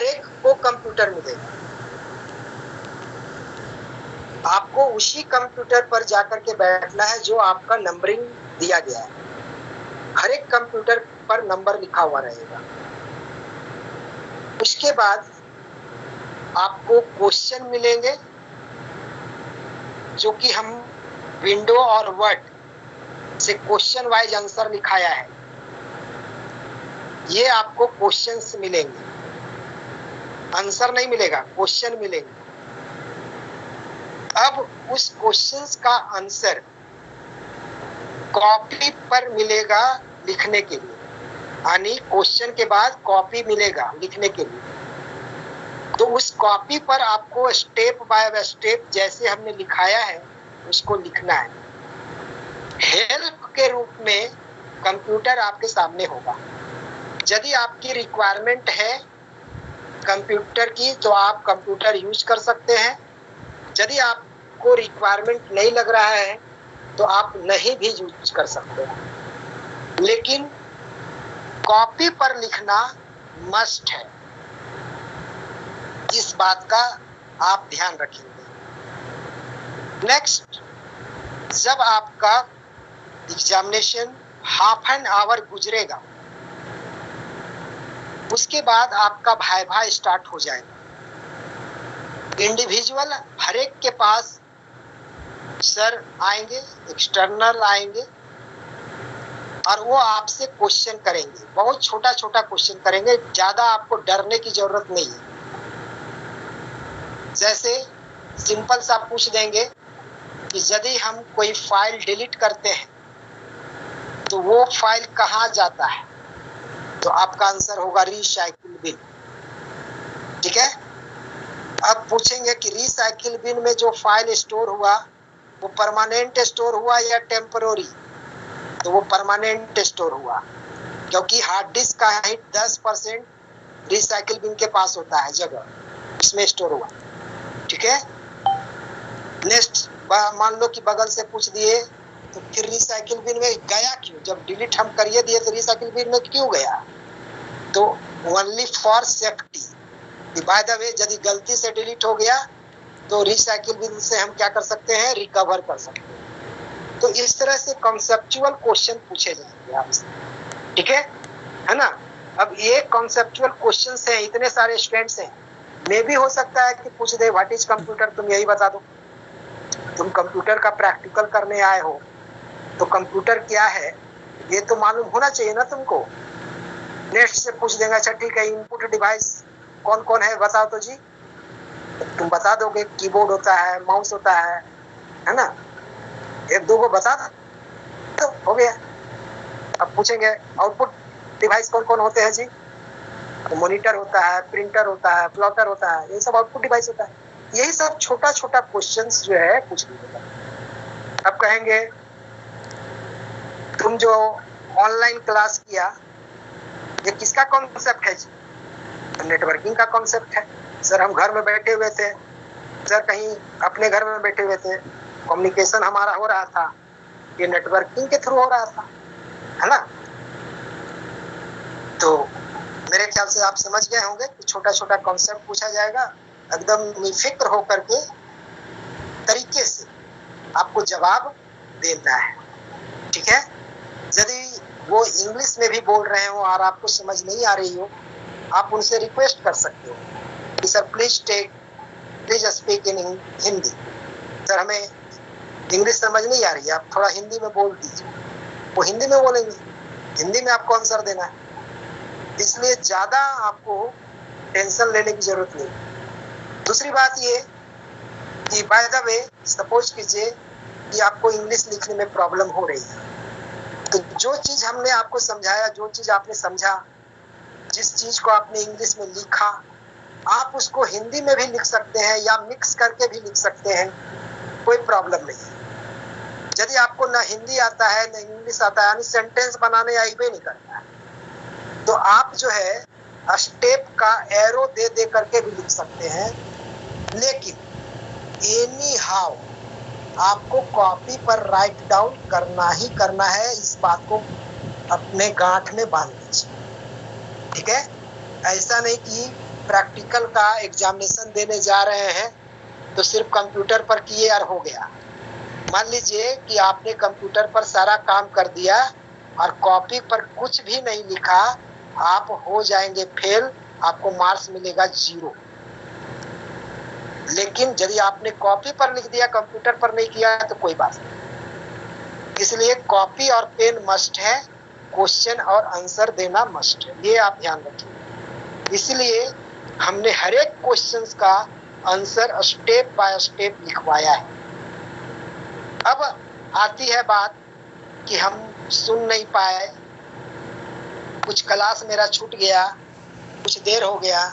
हर एक को कंप्यूटर मिलेगा। आपको उसी कंप्यूटर पर जाकर के बैठना है जो आपका नंबरिंग दिया गया है। हर एक कंप्यूटर पर नंबर लिखा हुआ रहेगा। उसके बाद आपको क्वेश्चन मिलेंगे जो कि हम विंडो और वर्ड से क्वेश्चन वाइज आंसर लिखाया है। ये आपको क्वेश्चंस मिलेंगे, आंसर नहीं मिलेगा, क्वेश्चन मिलेंगे। अब उस क्वेश्चंस का आंसर कॉपी पर मिलेगा लिखने के लिए, यानी क्वेश्चन के बाद कॉपी मिलेगा लिखने के लिए। तो उस कॉपी पर आपको स्टेप बाय स्टेप जैसे हमने लिखाया है उसको लिखना है। हेल्प के रूप में कंप्यूटर आपके सामने होगा। यदि आपकी रिक्वायरमेंट है कंप्यूटर की तो आप कंप्यूटर यूज कर सकते हैं। यदि आपको रिक्वायरमेंट नहीं लग रहा है तो आप नहीं भी यूज कर सकते हैं, लेकिन कॉपी पर लिखना मस्ट है। इस बात का आप ध्यान रखेंगे। नेक्स्ट, जब आपका एग्जामिनेशन हाफ एन आवर गुजरेगा उसके बाद आपका वाइवा स्टार्ट हो जाएगा। इंडिविजुअल हर एक के पास सर आएंगे, एक्सटर्नल आएंगे और वो आपसे क्वेश्चन करेंगे। बहुत छोटा छोटा क्वेश्चन करेंगे, ज्यादा आपको डरने की जरूरत नहीं है। जैसे सिंपल सा पूछ देंगे कि यदि हम कोई फाइल डिलीट करते हैं तो वो फाइल कहाँ जाता है, तो आपका आंसर होगा रिसाइकिल बिन। ठीक है। अब पूछेंगे कि रिसाइकिल बिन में जो फाइल स्टोर हुआ वो परमानेंट स्टोर हुआ या टेम्पररी, तो वो परमानेंट स्टोर हुआ, क्योंकि हार्ड डिस्क का ही 10% रिसाइकिल बिन के पास होता है जगह, इसमें स्टोर हुआ। ठीक है। नेक्स्ट, मान लो कि बगल से पूछ दिए तो फिर रिसाइकिल बिन में गया क्यों, जब डिलीट हम करिए दिए तो रिसाइकिल बिन में क्यों गया, तो only for safety. By the way यदि गलती से डिलीट हो गया तो रिसाइकिल बिन से हम क्या कर सकते हैं, रिकवर कर सकते हैं। तो इस तरह से कॉन्सेप्चुअल क्वेश्चन पूछे जाएंगे आपसे। ठीक है ना। अब ये कॉन्सेप्चुअल क्वेश्चंस हैं, इतने सारे स्टूडेंट्स हैं, मे भी हो सकता है कि पूछ दे व्हाट इज कंप्यूटर, तुम यही बता दो। तुम कंप्यूटर का प्रैक्टिकल करने आए हो तो कंप्यूटर क्या है ये तो मालूम होना चाहिए ना तुमको। नेक्स्ट से पूछ देगा, अच्छा ठीक है, इनपुट डिवाइस कौन कौन है बताओ तो जी, तुम बता दोगे कीबोर्ड होता है, माउस होता है ना, एक दो को बता दो तो हो गया। अब पूछेंगे आउटपुट डिवाइस कौन कौन होते हैं जी, तो मॉनिटर होता है, प्रिंटर होता है, प्लॉटर होता है, ये सब आउटपुट डिवाइस होता है। यही सब छोटा छोटा क्वेश्चंस जो है पूछ लीजिएगा। अब कहेंगे तुम जो ऑनलाइन क्लास किया ये किसका कॉन्सेप्ट है जी, तो नेटवर्किंग का कॉन्सेप्ट है। सर हम घर में बैठे हुए थे, सर कहीं अपने घर में बैठे हुए थे, कम्युनिकेशन हमारा हो रहा था, ये नेटवर्किंग के थ्रू हो रहा था, है ना। तो मेरे ख्याल से आप समझ गए होंगे कि छोटा छोटा कॉन्सेप्ट पूछा जाएगा, एकदम निफिक्र होकर के तरीके से आपको जवाब देना है। ठीक है। यदि वो इंग्लिश में भी बोल रहे हो और आपको समझ नहीं आ रही हो, आप उनसे रिक्वेस्ट कर सकते हो कि sir please speak in Hindi, sir हमें इंग्लिश समझ नहीं आ रही है, आप थोड़ा हिंदी में बोल दीजिए। वो हिंदी में बोलेंगे, हिंदी में आपको आंसर देना है। इसलिए ज्यादा आपको टेंशन लेने की जरूरत नहीं। दूसरी बात ये कि बाय द वे सपोज कीजिए कि आपको इंग्लिश लिखने में प्रॉब्लम हो रही है, तो जो चीज हमने आपको समझाया, जो चीज आपने समझा, जिस चीज को आपने इंग्लिश में लिखा, आप उसको हिंदी में भी लिख सकते हैं या मिक्स करके भी लिख सकते हैं, कोई प्रॉब्लम नहीं है। यदि आपको ना हिंदी आता है ना इंग्लिश आता है, यानी सेंटेंस बनाने आई भी नहीं करता है, तो आप जो है स्टेप का एरो दे दे करके भी लिख सकते हैं। लेकिन एनी हाउ आपको कॉपी पर राइट डाउन करना ही करना है, इस बात को अपने गांठ में बांध लीजिए। ठीक है। ऐसा नहीं कि प्रैक्टिकल का एग्जामिनेशन देने जा रहे हैं तो सिर्फ कंप्यूटर पर किए और हो गया। मान लीजिए कि आपने कंप्यूटर पर सारा काम कर दिया और कॉपी पर कुछ भी नहीं लिखा, आप हो जाएंगे फेल, आपको मार्क्स मिलेगा 0। लेकिन यदि आपने कॉपी पर लिख दिया, कंप्यूटर पर नहीं किया, तो कोई बात नहीं। इसलिए कॉपी और पेन मस्ट है, क्वेश्चन और आंसर देना मस्ट है, ये आप ध्यान रखिए। इसलिए हमने हर एक क्वेश्चन का आंसर स्टेप बाय स्टेप लिखवाया है। अब आती है बात कि हम सुन नहीं पाए, कुछ क्लास मेरा छूट गया, कुछ देर हो गया,